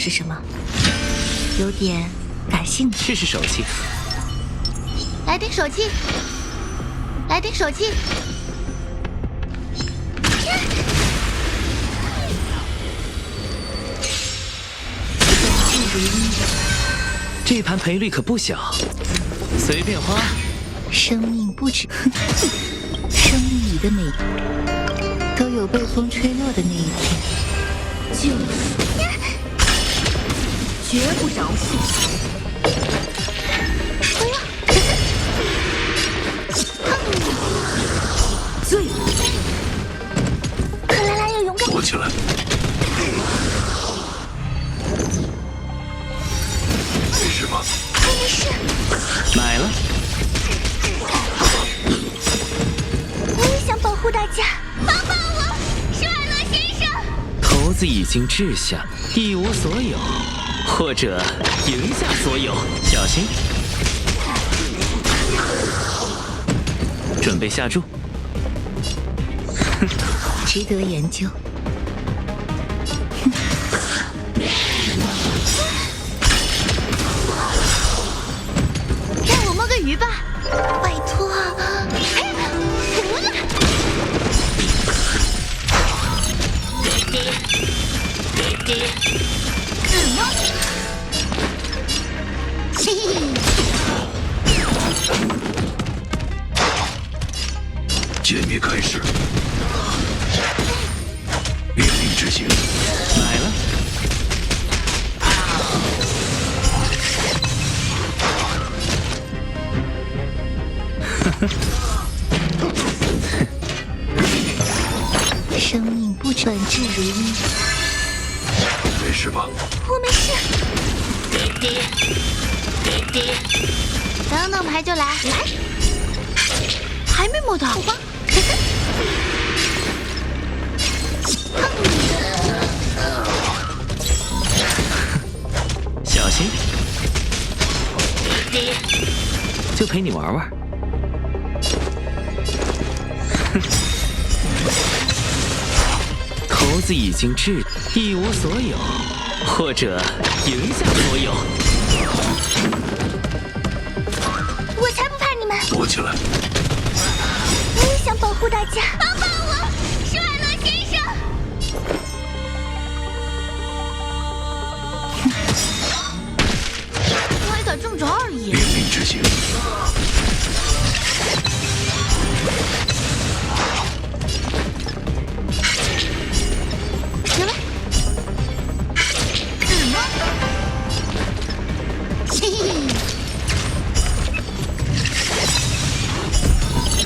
是什么，有点感兴趣。试试手气。来点手气，来点手气。这盘赔率可不小，随便花。生命不止，生命里的每都有被风吹落的那一天。救赎，绝不饶恕。哎呀！罪！克拉拉要勇敢。躲起来！没事吧？我没事。买了。我也想保护大家。帮帮我，施瓦洛先生！骰子已经掷下，一无所有，或者赢下所有。小心！准备下注。值得研究。让我摸个鱼吧，拜托。歼灭开始，命令执行。买了。生命不本质如一。没事吧？我没事。等等牌就来，还没摸到。小心！就陪你玩玩。骰子已经掷，一无所有，或者赢下所有。我才不怕你们！躲起来！我也想保护大家。帮帮我，施瓦洛先生！歪打正着而已。命令执行。行了。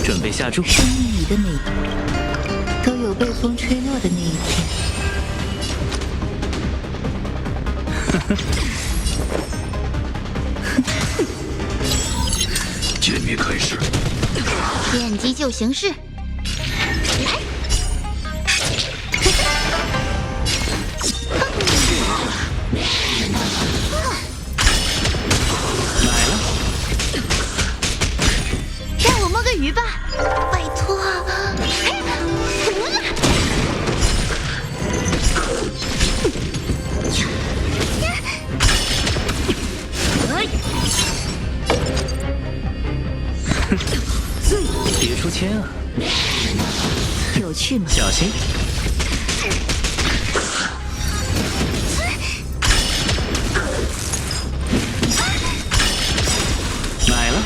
准备下注。生命里的每都有被风吹落的那一天。歼灭开始。见机就行事。来。买了。让我摸个鱼吧，拜托。别出千啊！有趣吗？小心！买了。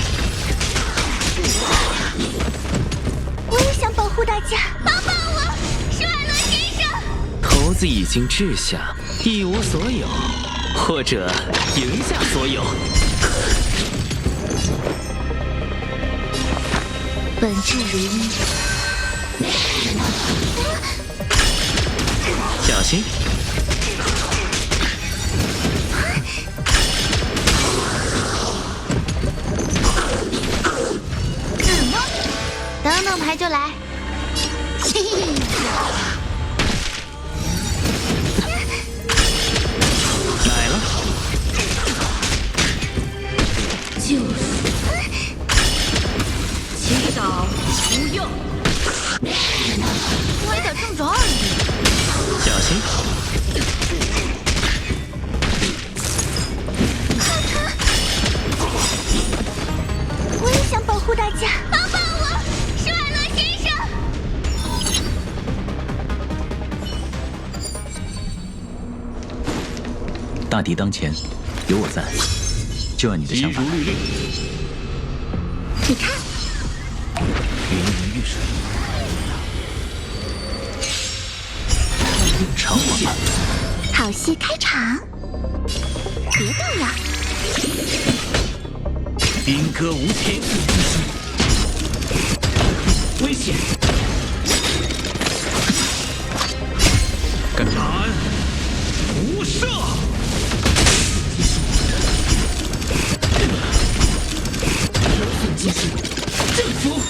我也想保护大家。帮帮我，施瓦洛先生！骰子已经掷下，一无所有，或者赢下所有。本质如一。小心！等等牌就来。买了。救赎。祈祷不用。歪打正着而已。小心！保护大家，帮帮我，施瓦洛先生！大敌当前，有我在，就按你的想法。一如律令。你看，云云玉水，长缓慢，好戏开场，别动了。兵戈无情，危险！干斩无赦！技术，征服！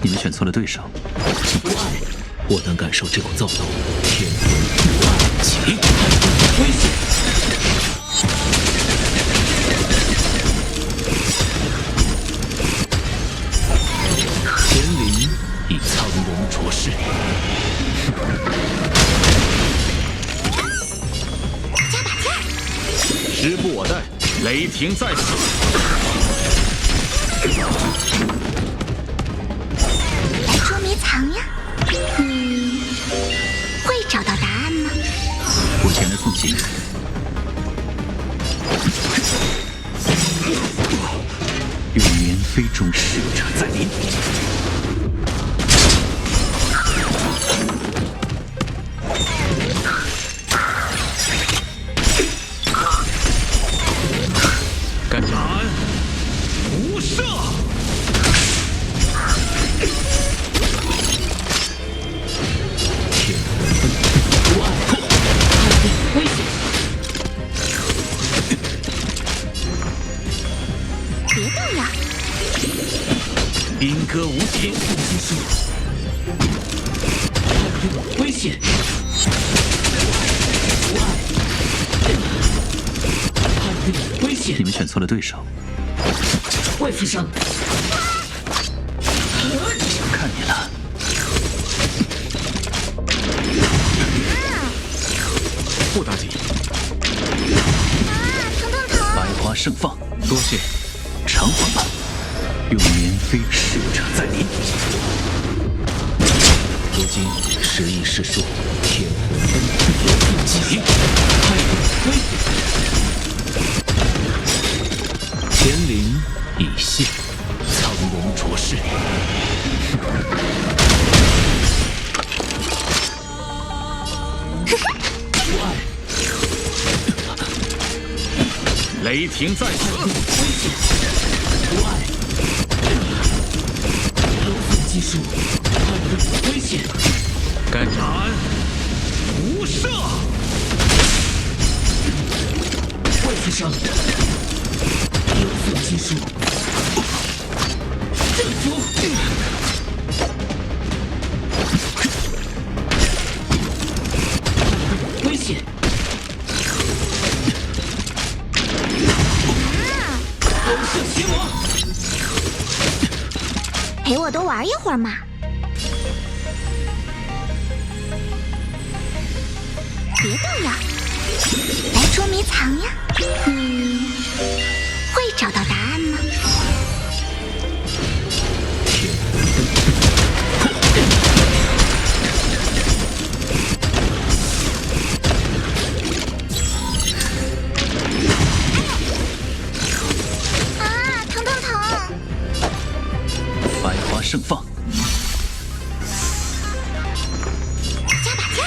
你们选错了对手。不爱，我能感受这股躁动。天魂不爱，起！危险！天灵以苍龙灼世。加把劲儿！时不我待，雷霆在此。来捉迷藏呀！你会找到答案吗？我前来送信。用绵飞中使者在临。干斩无赦！天魂不爱，危险！别动了。兵戈无情，危险！危险！你们选错了对手。外负伤，看你了。不打紧。疼疼疼！百花盛放，多谢。长缓慢，用绵飞使者在临。如今时移世殊，天魂奔起，太危险！天灵已现，苍龙灼世。雷霆在此。危险！不爱，柔粉技术，危险！干斩无赦！外负伤，柔粉技术，征服！危险！有色邪魔！陪我多玩一会儿嘛。别动了，来捉迷藏呀！你会找到答案吗？啊，疼疼疼！百花盛放。加把劲儿！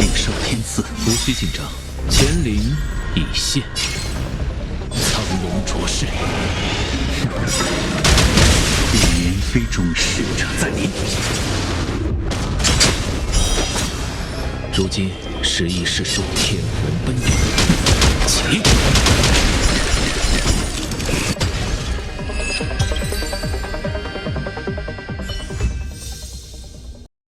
领受天赐，无需紧张，乾灵已现，苍龙灼世。用绵飞中使者在临。如今时移世殊，天魂奔涌，起！